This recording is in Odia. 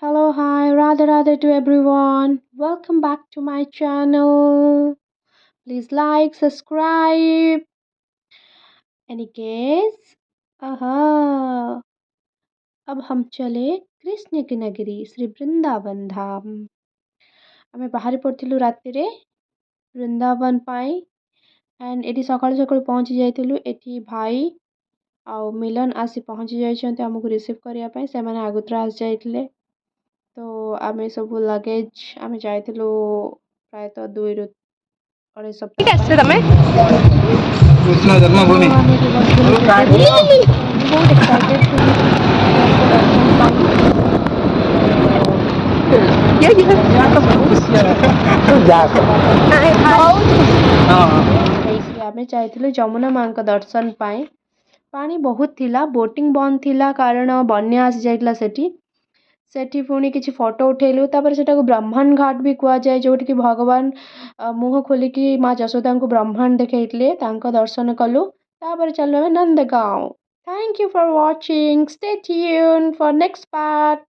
Hello, hi, Radha Radha to everyone. Welcome back to my channel. Please like, subscribe. Anyways, aha, अब हम चले कृष्ण की नगरी श्री ବୃନ୍ଦାବନ ଧାମ ଆମେ ବାହାରି ପଡ଼ିଥିଲୁ ରାତିରେ ବୃନ୍ଦାବନ ପାଇଁ ଆଣ୍ଡ ଏଠି ସକାଳୁ ସକାଳୁ ପହଞ୍ଚି ଯାଇଥିଲୁ ଏଠି ଭାଇ ଆଉ ମିଲନ ଆସି ପହଞ୍ଚି ଯାଇଛନ୍ତି ଆମକୁ ରିସିଭ୍ କରିବା ପାଇଁ ସେମାନେ ଆଗତୁରା ଆସି ଯାଇଥିଲେ ତ ଆମେ ସବୁ ଲଗେଜ୍ ଆମେ ଯାଇଥିଲୁ ପ୍ରାୟତଃ 2ରୁ 2.5 ସପ୍ତାହ ପାଇଁ ତମେ କୃଷ୍ଣ ତ ଜନ୍ମଭୂମି ଆମେ ଏଠି ବସିଥିଲୁ କେବେଠୁ ମୁଁ ବହୁତ ଏକ୍ସାଇଟେଡ୍ ଥିଲି ଠାକୁରଙ୍କ ଦର୍ଶନ ପାଇଁ ତ ହେଇକି ଆମେ ଯାଇଥିଲୁ ଯମୁନା ମାଙ୍କ ଦର୍ଶନ ପାଇଁ ପାଣି ବହୁତ ଥିଲା ବୋଟିଂ ବନ୍ଦ ଥିଲା କାରଣ ବନ୍ୟା ଆସିଯାଇଥିଲା ସେଠି ପୁଣି କିଛି ଫଟୋ ଉଠେଇଲୁ ତାପରେ ସେଟାକୁ ବ୍ରହ୍ମଣ ଘାଟ ବି କୁହାଯାଏ ଯୋଉଠିକି ଭଗବାନ ମୁହଁ ଖୋଲିକି ମା ଯଶୋଦାଙ୍କୁ ବ୍ରହ୍ମାଣ୍ଡ ଦେଖେଇଥିଲେ ତାଙ୍କ ଦର୍ଶନ କଲୁ ତାପରେ ଚାଲୁ ଆମେ Nandgaon thank you for watching stay tuned for next part